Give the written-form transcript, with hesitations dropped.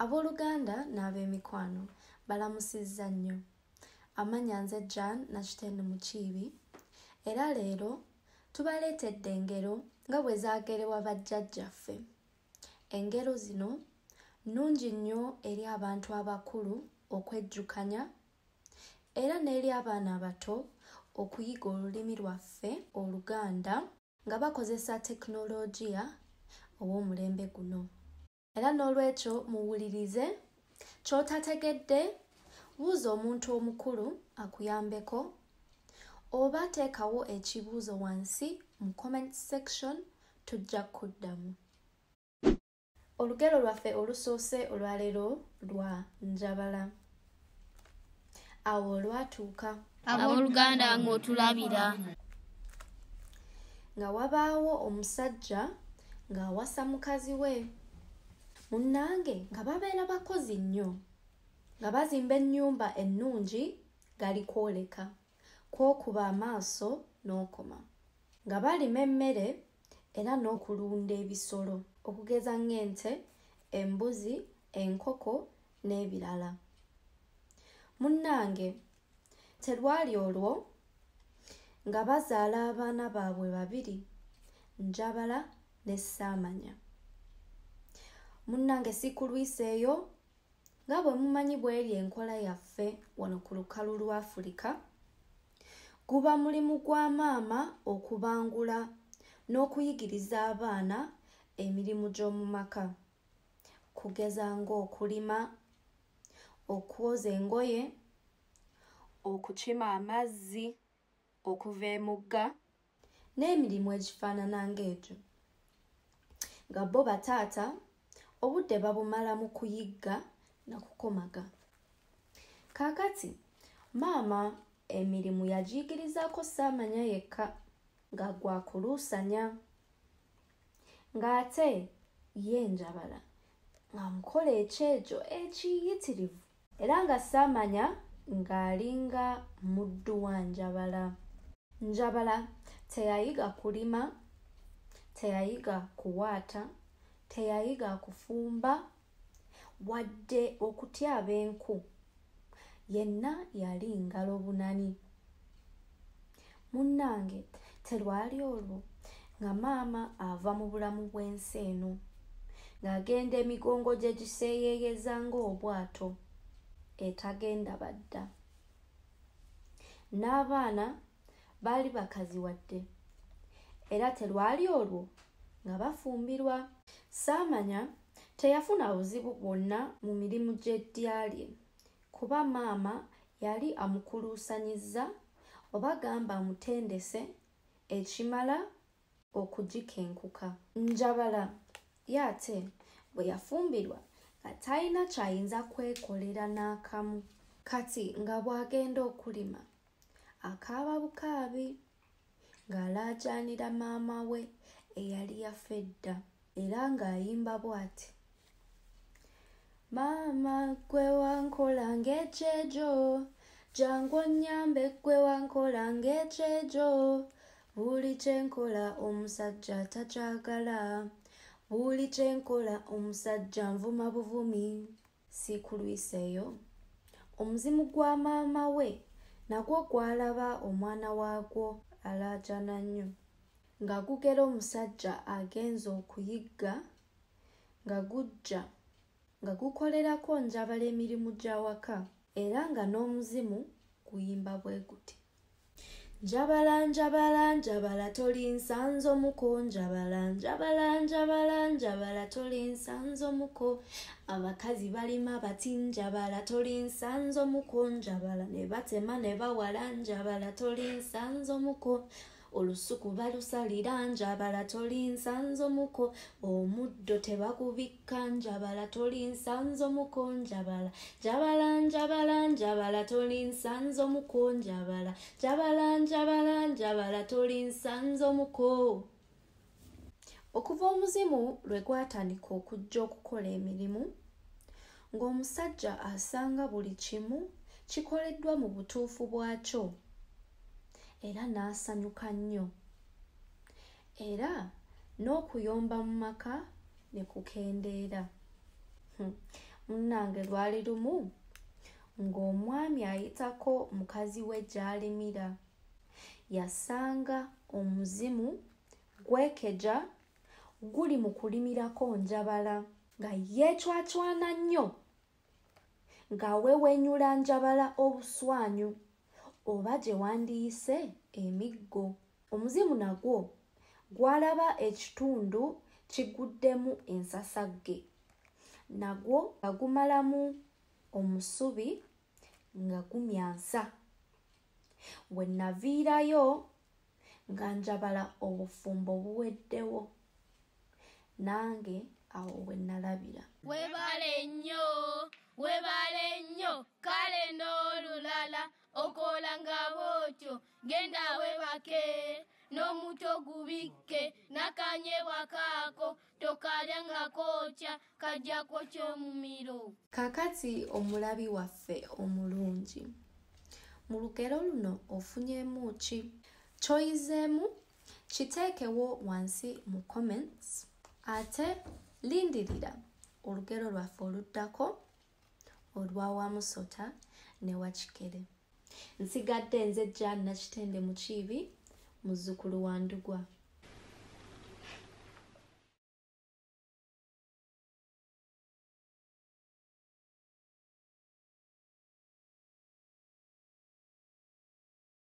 Abooluganda n'ab'emikwano balamusizza nnyo. Amannya nze Jan Nakitende Mukiibi era leero tubaleetedde engero nga bwe zaagerebwa bajjajjaffe. Engero zino nnungi nnyo eri abantu abakulu okwejjukanya era n'eri abaana abato okuyiga olulimi lwaffe Oluganda nga bakozesa tekinologiya ow'omulembe guno. Era n'olwekyo muwulirize ky'otategedde, buuza omuntu omukulu akuyambeko oba teekawo ekibuuzo wansi mu comment section tujja kuddamu. Olugero lwaffe olusoose olwaleero lwa njabala. Awo olwatuuka abooluganda ng'otulabira. Nga wabaawo omusajja ng'awasa mukazi we. Munnange nga babeera bakozi nnyo, nga bazimba ennyumba ennungi gali kwoleka, kw'okuba amaaso n'okoma. Nga balima emmere era n'okulunda ebisolo okugeza ng'ente, embuzi, enkoko n'ebirala. Munnange terwali olwo nga bazaala abaana baabwe babiri, Njabala ne Ssaamanya. Munnange si kulwiseeyo nga bwe mumanyi bw'eri enkola yaffe wano ku lukalu lwa Afulika, guba mulimu gwa maama okubangula n'okuyigiriza abaana emirimu gy'omu maka, kugeza ng'okulima, okwoza engoye, okukima amazzi, okuva emugga n'emirimu egifaanana ng'egyo. Nga bo bataata obudde babumala mu kuyigga na kukomaga. Kaakati maama emirimu yagiyigirizaako Ssaamanya yekka nga gwa kuluusanya, ng'ate ye Njabala ng'amukola ekyejo ekiyitirivu era nga Ssaamanya ng'alinga muddu wa Njabala. Njabala teyayiga kulima, teyayiga kuwaata, teyayiga kufumba wadde okutyaba enku, yenna yali ngalo bunani. Munnange terwali olwo nga maama ava mu bulamu bw'ensi eno ng'agenda emigongo gye giseeyeeyeza ng'obwato etagenda badda. N'abaana baali bakazi wadde era terwali olwo nga bafumbirwa. Ssaamanya teyafuna buzibu bwonna mu mirimu gy'eddya lye kuba maama yali amukuluusanyizza oba gamba amutendese ekimala okugikenkuka. Njabala ye ate bwe yafumbirwa nga talina kyayinza kwekolera n'akamu, kati nga bw'agenda okulima akaaba bukaabi ng'alaajaanira maama we eyali yafa edda era ng'ayimba bw'ati: maama gwe wankola ng'ekyejo, jangu onnyambe gwe wankola ng'ekyejo, buli kye nkola omusajja takyagala, buli kye nkola omusajja nvuma buvumi. Si kulwiseeyo omuzimu gwa maama we nagwo gwalaba omwana waagwo alaajana nnyo, nga gugera omusajja agenza okuyigga nga gujja nga gukolerako Njabala emirimu gy'awaka era nga n'omuzimu guyimba bwe guti: Njabala, Njabala, Njabala toli nsanzo muko, Njabala, Njabala, Njabala, Njabala toli nsanzo muko, abakazi balima bati Njabala toli nsanzo muko, Njabala ne batema ne bawala, Njabala toli nsanzo muko, olusuku balusalira, Njabala toli nsanzo muko, omuddo tebagubikka, Njabala toli nsanzo muko, Njabala, Njabala, Njabala, Njabala toli nsanzo muko, Njabala, Njabala, Njabala, Njabala toli nsanzo muko. Okuva omuzimu lwe gwatandika okujja okukola emirimu, ng'omusajja asanga buli kimu kikoleddwa mu butuufu bwakyo era n'asanyuka nnyo, era n'okuyomba mu maka ne kukendeera. Munnange lwali lumu ng'omwami ayitako mukazi we gy'alimira. Yasanga omuzimu gwekeja guli mu kulimirako njabala nga yeecwacwana nnyo ng'awewenyula njabala obuswanyu oba gye wandiyise emiggo. Omuzimu nagwo gwalaba ekitundu kiguddemu ensasagge, nagwo nga gumalamu omusubi nga gumyansa. Bwe naviirayo nga njabala obufumbo buweddewo, nange awo bwe nalabira. Webale nnyo kale n'olulala okola nga bw'otyo genda webake n'omuto gubikke n'akanyebwa kaako tokalya nga kookya kajja kwokya omumiro. Kakati omulabi waffe omulungi, mu lugero luno ofunyemu ki? Ky'oyizeemu kiteekewo wansi mu comments, ate lindirira olugero lwaffe oluddako olwa Wamusota ne Wakikere. Nsigadde nze Jane Nakitende Mukiibi, muzzukulu wa Ndugwa.